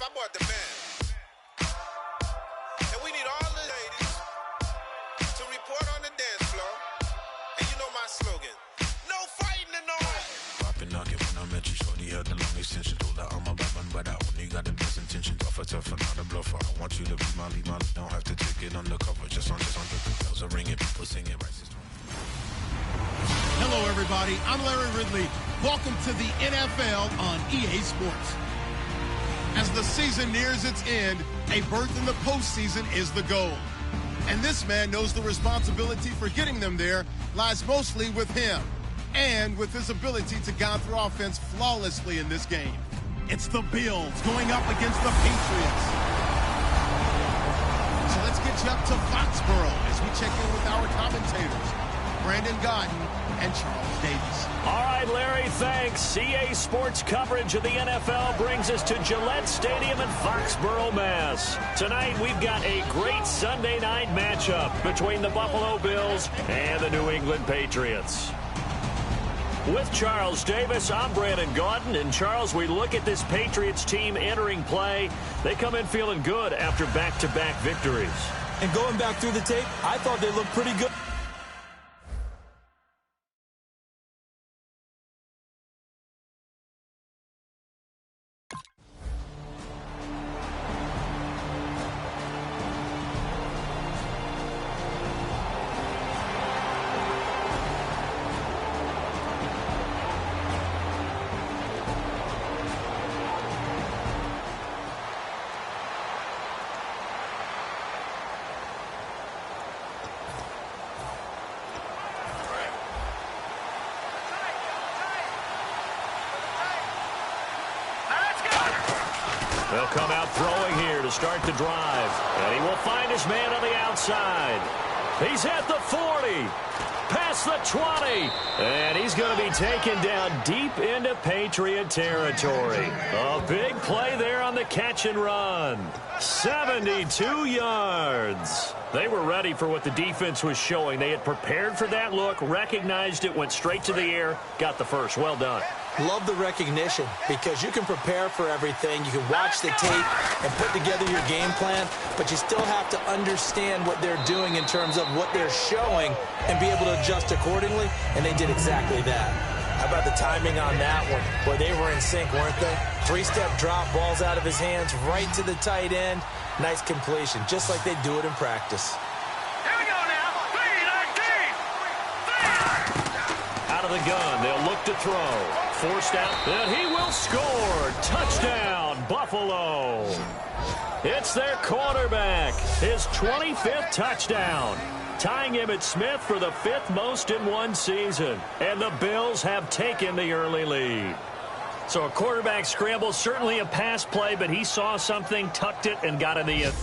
I bought the band. And we need all the ladies to report on the dance floor. And you know my slogan, no fighting in the home. Poppin' knockin' when I met you, shorty had the long extension. Told her I'm a bad man, but I only got the best intention. Tougher, not a bluffer. I want you to be my lead, don't have to take it undercover. Just on the bells are ringing, people singing right. Hello, everybody. I'm Larry Ridley. Welcome to the NFL on EA Sports. As the season nears its end, a berth in the postseason is the goal. And this man knows the responsibility for getting them there lies mostly with him and with his ability to guide through offense flawlessly in this game. It's the Bills going up against the Patriots. So let's get you up to Foxborough as we check in with our commentators, Brandon Godden and Charles Davis. All right, Larry, thanks. CA Sports coverage of the NFL brings us to Gillette Stadium in Foxborough, Mass. Tonight, we've got a great Sunday night matchup between the Buffalo Bills and the New England Patriots. With Charles Davis, I'm Brandon Gaudin. And Charles, we look at this Patriots team entering play. They come in feeling good after back-to-back victories. And going back through the tape, I thought they looked pretty good. They'll come out throwing here to start the drive. And he will find his man on the outside. He's at the 40. Past the 20. And he's going to be taken down deep into Patriot territory. A big play there on the catch and run. 72 yards. They were ready for what the defense was showing. They had prepared for that look, recognized it, went straight to the air, got the first. Well done. Love the recognition because you can prepare for everything. You can watch the tape and put together your game plan, but you still have to understand what they're doing in terms of what they're showing and be able to adjust accordingly, and they did exactly that. How about the timing on that one? Boy, they were in sync, weren't they? Three-step drop, balls out of his hands, right to the tight end. Nice completion, just like they do it in practice. Here we go now. 3-19. Out of the gun, they'll look to throw. Forced out, and he will score. Touchdown, Buffalo. It's their quarterback, his 25th touchdown, tying Emmitt Smith for the 5th most in one season. And the Bills have taken the early lead. So a quarterback scramble, certainly a pass play, but he saw something, tucked it, and got in the end.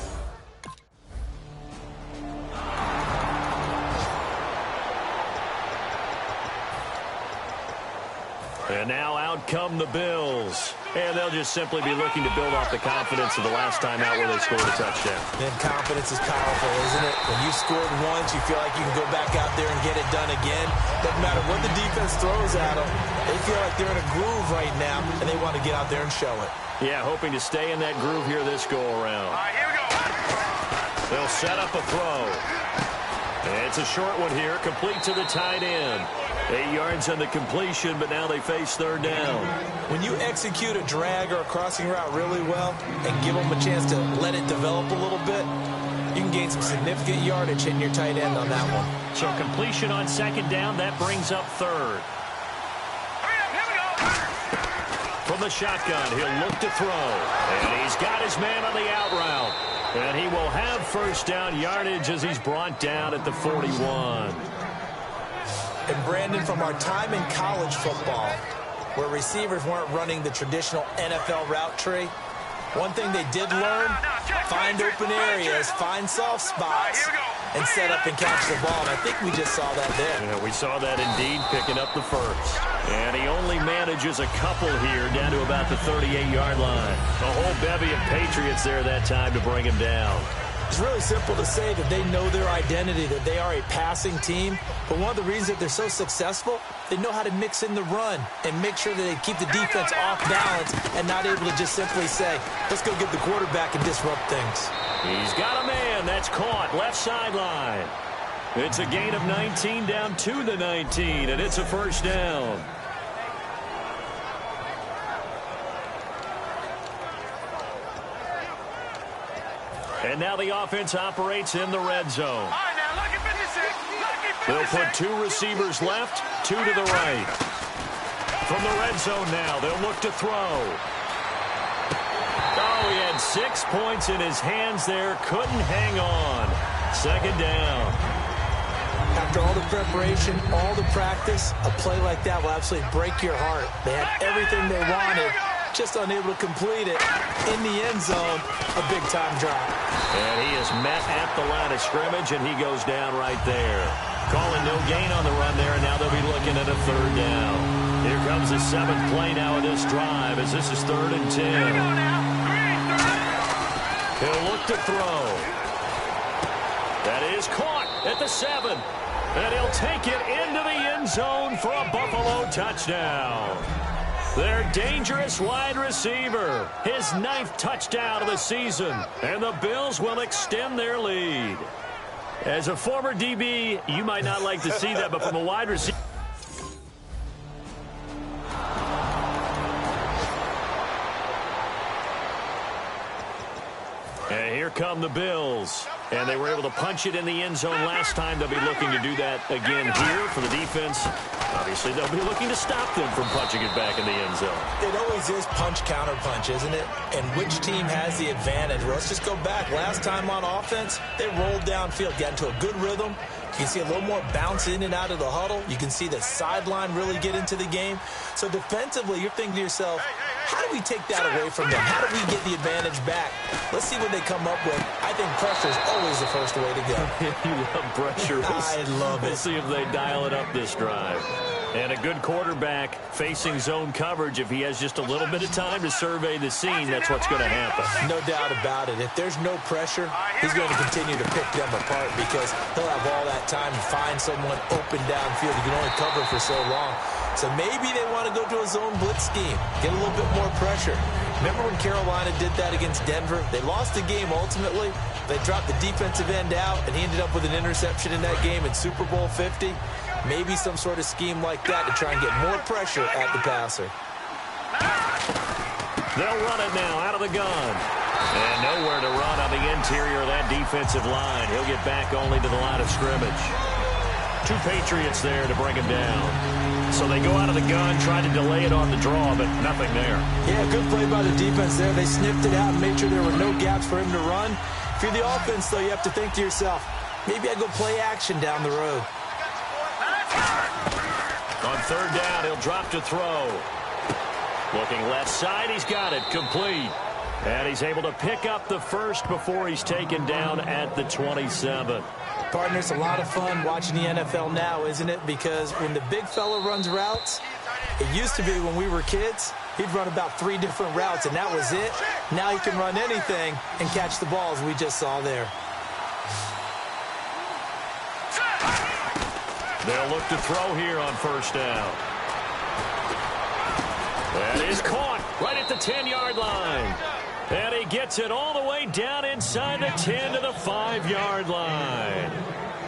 And now out come the Bills. And they'll just simply be looking to build off the confidence of the last time out where they scored a touchdown. And confidence is powerful, isn't it? When you've scored once, you feel like you can go back out there and get it done again. Doesn't matter what the defense throws at them. They feel like they're in a groove right now, and they want to get out there and show it. Yeah, hoping to stay in that groove here this go-around. All right, here we go. They'll set up a throw. And it's a short one here, complete to the tight end. 8 yards on the completion, but now they face third down. When you execute a drag or a crossing route really well and give them a chance to let it develop a little bit, you can gain some significant yardage hitting your tight end on that one. So completion on second down, that brings up third. Here we go. From the shotgun, he'll look to throw. And he's got his man on the out route. And he will have first down yardage as he's brought down at the 41. And Brandon, from our time in college football, where receivers weren't running the traditional NFL route tree, one thing they did learn, find open areas, find soft spots, and set up and catch the ball. And I think we just saw that there. Yeah, we saw that indeed, picking up the first. And he only manages a couple here down to about the 38-yard line. A whole bevy of Patriots there that time to bring him down. It's really simple to say that they know their identity, that they are a passing team. But one of the reasons that they're so successful, they know how to mix in the run and make sure that they keep the defense off balance and not able to just simply say, let's go get the quarterback and disrupt things. He's got a man. That's caught. Left sideline. It's a gain of 19 down to the 19, and it's a first down. And now the offense operates in the red zone. All right, now, lucky 56. Lucky 56. They'll put 2 receivers left, 2 to the right. From the red zone now, they'll look to throw. Oh, he had 6 points in his hands there. Couldn't hang on. Second down. After all the preparation, all the practice, a play like that will absolutely break your heart. They had everything they wanted, just unable to complete it. In the end zone, a big-time drop. And he is met at the line of scrimmage, and he goes down right there. Calling no gain on the run there, and now they'll be looking at a third down. Here comes the 7th play now of this drive, as this is 3rd and 10. He'll look to throw. That is caught at the 7. And he'll take it into the end zone for a Buffalo touchdown. Their dangerous wide receiver, his 9th touchdown of the season, and the Bills will extend their lead. As a former DB, you might not like to see that, but from a wide receiver. And here come the Bills. And they were able to punch it in the end zone last time. They'll be looking to do that again here for the defense. Obviously, they'll be looking to stop them from punching it back in the end zone. It always is punch-counter-punch, isn't it? And which team has the advantage? Well, let's just go back. Last time on offense, they rolled downfield, got into a good rhythm. You can see a little more bounce in and out of the huddle. You can see the sideline really get into the game. So defensively, you're thinking to yourself, how do we take that away from them? How do we get the advantage back? Let's see what they come up with. I think pressure is always the first way to go. You love pressure. I love it. We'll see if they dial it up this drive. And a good quarterback facing zone coverage, if he has just a little bit of time to survey the scene, that's what's going to happen. No doubt about it. If there's no pressure, he's going to continue to pick them apart because he'll have all that time to find someone open downfield. You can only cover for so long. So maybe they want to go to a zone blitz scheme, get a little bit more pressure. Remember when Carolina did that against Denver? They lost the game ultimately. They dropped the defensive end out, and he ended up with an interception in that game in Super Bowl 50. Maybe some sort of scheme like that to try and get more pressure at the passer. They'll run it now out of the gun. And nowhere to run on the interior of that defensive line. He'll get back only to the line of scrimmage. 2 Patriots there to bring him down. So they go out of the gun, try to delay it on the draw, but nothing there. Yeah, good play by the defense there. They sniffed it out and made sure there were no gaps for him to run. If you're the offense, though, you have to think to yourself, maybe I go play action down the road. On 3rd down, he'll drop to throw. Looking left side, he's got it, complete. And he's able to pick up the first before he's taken down at the 27. Partner, it's a lot of fun watching the NFL now, isn't it? Because when the big fella runs routes, it used to be when we were kids, he'd run about 3 different routes, and that was it. Now he can run anything and catch the balls we just saw there. They'll look to throw here on 1st down. That is caught right at the 10-yard line. And he gets it all the way down inside the 10 to the 5-yard line.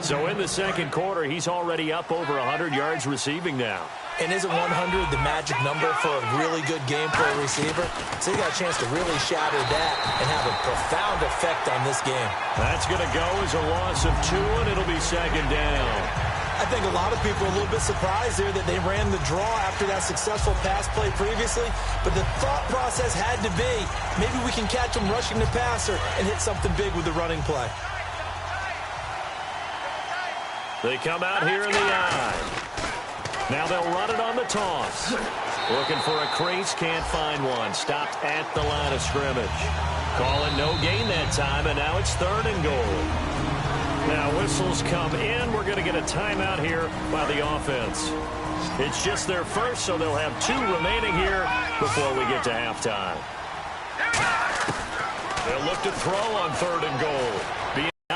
So in the second quarter, he's already up over 100 yards receiving now. And isn't 100 the magic number for a really good game for a receiver? So he got a chance to really shatter that and have a profound effect on this game. That's going to go as a loss of 2, and it'll be 2nd down. I think a lot of people are a little bit surprised there that they ran the draw after that successful pass play previously. But the thought process had to be, maybe we can catch him rushing the passer and hit something big with the running play. They come out here in the eye. Now they'll run it on the toss. Looking for a crease, can't find one. Stopped at the line of scrimmage. Calling no gain that time, and now it's 3rd and goal. Now whistles come in. We're going to get a timeout here by the offense. It's just their first, so they'll have 2 remaining here before we get to halftime. They'll look to throw on 3rd and goal.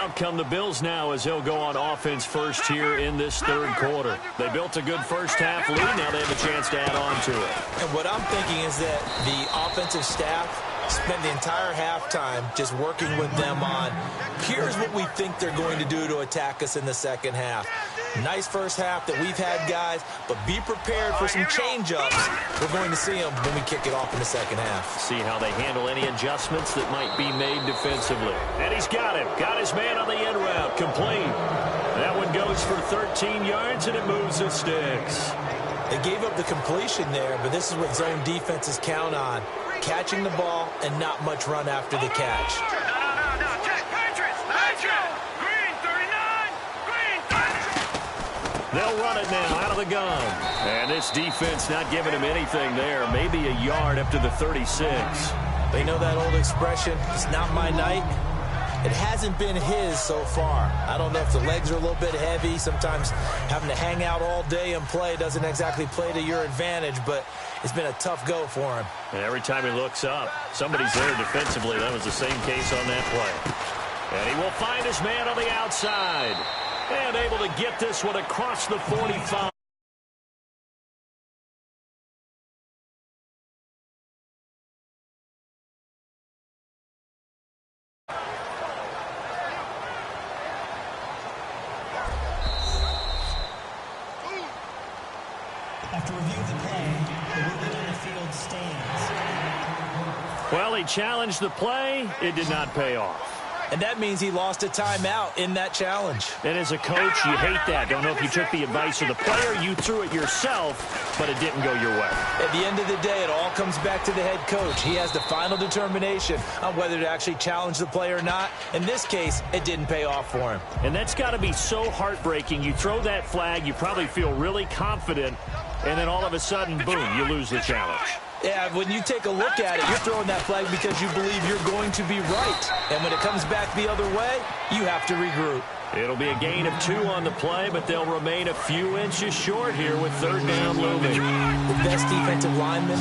Out come the Bills now as they'll go on offense first here in this third quarter. They built a good first half lead. Now they have a chance to add on to it. And what I'm thinking is that the offensive staff spent the entire halftime just working with them on, here's what we think they're going to do to attack us in the second half. Nice first half that we've had, guys, but be prepared for some change-ups. We're going to see them when we kick it off in the second half. See how they handle any adjustments that might be made defensively. And he's got him. Got his man on the end route. Complete. That one goes for 13 yards, and it moves the sticks. They gave up the completion there, but this is what zone defenses count on. Catching the ball and not much run after the catch. No. Check. Patriots. Green 39. Green 30. They'll run it now out of the gun. And this defense not giving him anything there. Maybe a yard up to the 36. They know that old expression, it's not my night. It hasn't been his so far. I don't know if the legs are a little bit heavy. Sometimes having to hang out all day and play doesn't exactly play to your advantage, but it's been a tough go for him. And every time he looks up, somebody's there defensively. That was the same case on that play. And he will find his man on the outside. And able to get this one across the 45. After review of the play, the ruling on the field stands. Well, he challenged the play. It did not pay off. And that means he lost a timeout in that challenge. And as a coach, you hate that. Don't know if you took the advice of the player, you threw it yourself, but it didn't go your way. At the end of the day, it all comes back to the head coach. He has the final determination on whether to actually challenge the play or not. In this case, it didn't pay off for him. And that's got to be so heartbreaking. You throw that flag, you probably feel really confident, and then all of a sudden, boom, you lose the challenge. Yeah, when you take a look at it, you're throwing that flag because you believe you're going to be right. And when it comes back the other way, you have to regroup. It'll be a gain of 2 on the play, but they'll remain a few inches short here with third down looming. The best defensive linemen,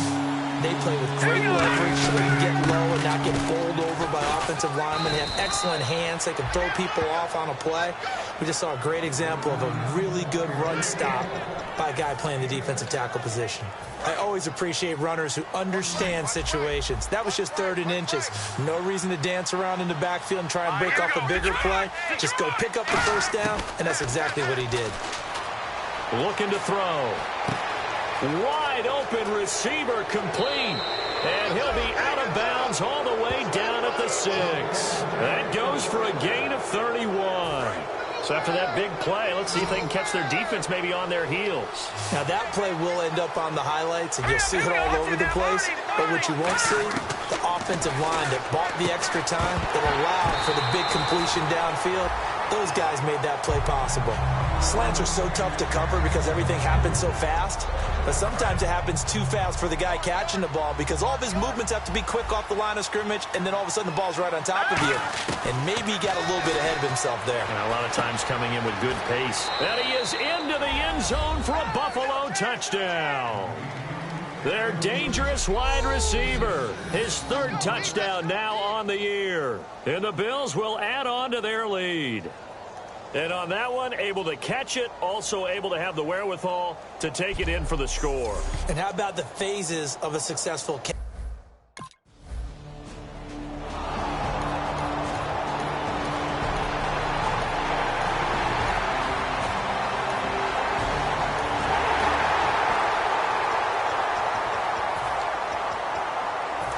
they play with great leverage so they can get low and not get bowled over by offensive linemen. They have excellent hands. They can throw people off on a play. We just saw a great example of a really good run stop by a guy playing the defensive tackle position. I always appreciate runners who understand situations. That was just 3rd and inches. No reason to dance around in the backfield and try and break off a bigger play. Just go pick up the first down, and that's exactly what he did. Looking to throw. Wide open receiver complete. And he'll be out of bounds all the way down at the 6. That goes for a gain of 31. So after that big play, let's see if they can catch their defense maybe on their heels. Now that play will end up on the highlights, and you'll see it all over the place. But what you won't see, the offensive line that bought the extra time, that allowed for the big completion downfield, those guys made that play possible. Slants are so tough to cover because everything happens so fast. But sometimes it happens too fast for the guy catching the ball because all of his movements have to be quick off the line of scrimmage, and then all of a sudden the ball's right on top of you. And maybe he got a little bit ahead of himself there. And a lot of times coming in with good pace. And he is into the end zone for a Buffalo touchdown. Their dangerous wide receiver. His 3rd touchdown now on the year. And the Bills will add on to their lead. And on that one, able to catch it, also able to have the wherewithal to take it in for the score. And how about the phases of a successful catch?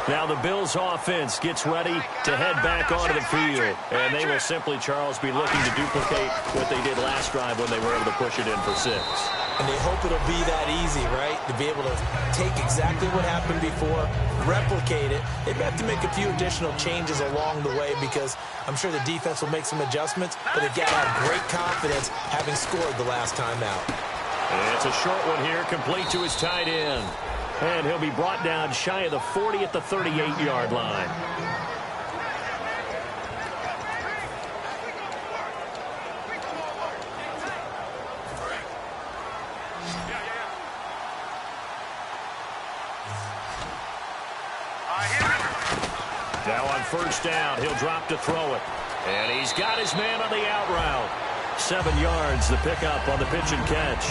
Now the Bills offense gets ready to head back onto the field. And they will simply, Charles, be looking to duplicate what they did last drive when they were able to push it in for 6. And they hope it'll be that easy, right? To be able to take exactly what happened before, replicate it. They may have to make a few additional changes along the way because I'm sure the defense will make some adjustments, but they've got to have great confidence having scored the last time out. And it's a short one here, complete to his tight end. And he'll be brought down shy of the 40 at the 38-yard line. Now on first down, he'll drop to throw it. And he's got his man on the out route. 7 yards, the pickup on the pitch and catch.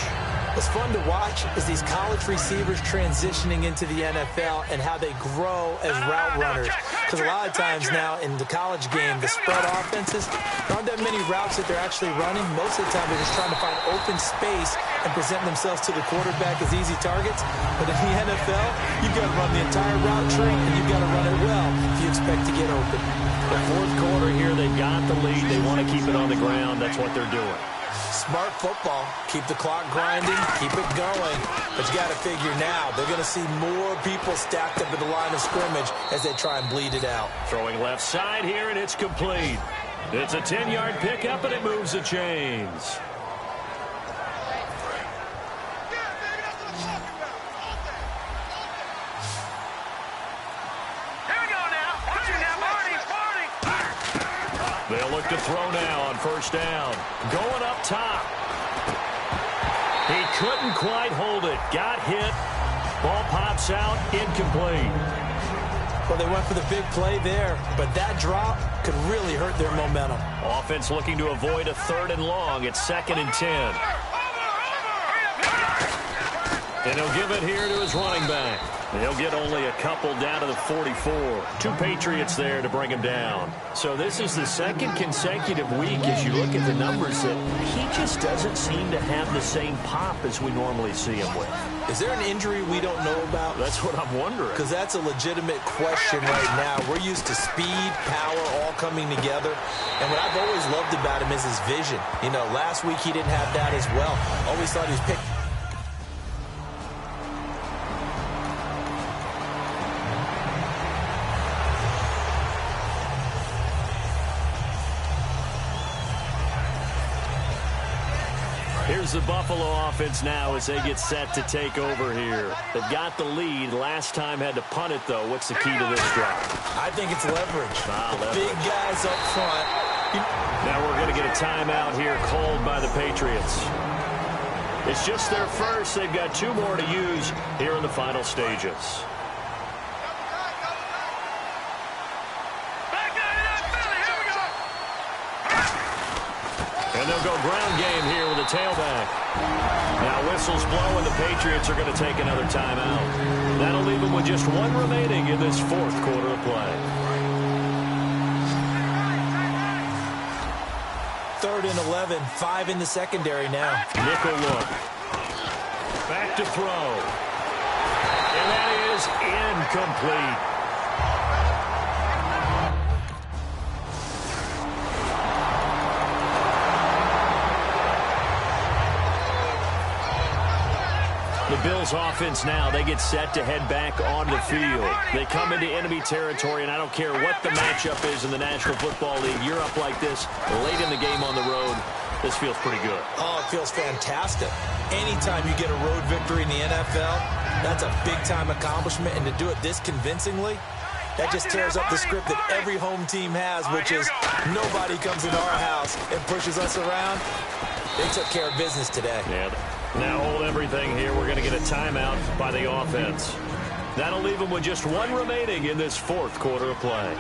What's fun to watch is these college receivers transitioning into the NFL and how they grow as route runners. Because a lot of times now in the college game, the spread offenses, there aren't that many routes that they're actually running. Most of the time they're just trying to find open space and present themselves to the quarterback as easy targets. But in the NFL, you've got to run the entire route tree, and you've got to run it well if you expect to get open. The fourth quarter here, they've got the lead. They want to keep it on the ground. That's what they're doing. Smart football. Keep the clock grinding, keep it going. But you got to figure now, they're going to see more people stacked up at the line of scrimmage as they try and bleed it out. Throwing left side here, and it's complete. It's a 10-yard pickup, and it moves the chains. They'll look to throw now on first down. Going up top. He couldn't quite hold it. Got hit. Ball pops out. Incomplete. Well, they went for the big play there, but that drop could really hurt their momentum. Offense looking to avoid a 3rd and long. It's 2nd and 10. And he'll give it here to his running back. He'll get only a couple down to the 44. 2 Patriots there to bring him down. So this is the 2nd consecutive week as you look at the numbers that he just doesn't seem to have the same pop as we normally see him with. Is there an injury we don't know about? That's what I'm wondering. Because that's a legitimate question right now. We're used to speed, power, all coming together. And what I've always loved about him is his vision. You know, last week he didn't have that as well. Always thought he was picked. Here's the Buffalo offense now as they get set to take over here. They've got the lead. Last time had to punt it, though. What's the key to this drive? I think it's leverage. Leverage. Big guys up front. Now we're going to get a timeout here called by the Patriots. It's just their first. They've got 2 more to use here in the final stages. And they'll go ground game here with a tailback. Now whistles blow, and the Patriots are going to take another timeout. That'll leave them with just 1 remaining in this 4th quarter of play. 3rd and 11, 5 in the secondary now. Nickel look. Back to throw. And that is incomplete. The Bills offense now, they get set to head back on the field. They come into enemy territory, and I don't care what the matchup is in the National Football League. You're up like this late in the game on the road. This feels pretty good. Oh, it feels fantastic. Anytime you get a road victory in the NFL, that's a big-time accomplishment, and to do it this convincingly, that just tears up the script that every home team has, which is nobody comes into our house and pushes us around. They took care of business today. Yeah. Now hold everything here. We're going to get a timeout by the offense. That'll leave them with just 1 remaining in this 4th quarter of play.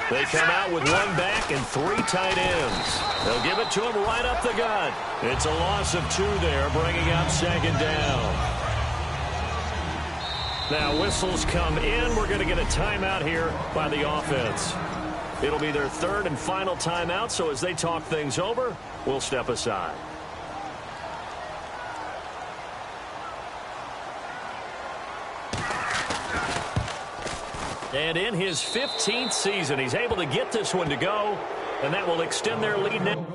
They come out with 1 back and 3 tight ends. They'll give it to him right up the gut. It's a loss of 2 there, bringing up 2nd down. Now whistles come in. We're going to get a timeout here by the offense. It'll be their 3rd and final timeout, so as they talk things over, we'll step aside. And in his 15th season, he's able to get this one to go, and that will extend their lead now.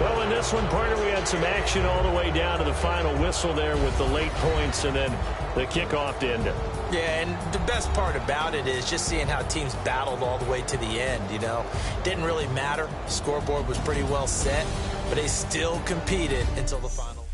Well, in this one, partner, we had some action all the way down to the final whistle there with the late points and then the kickoff to end it. Yeah, and the best part about it is just seeing how teams battled all the way to the end, you know. Didn't really matter. Scoreboard was pretty well set, but they still competed until the final.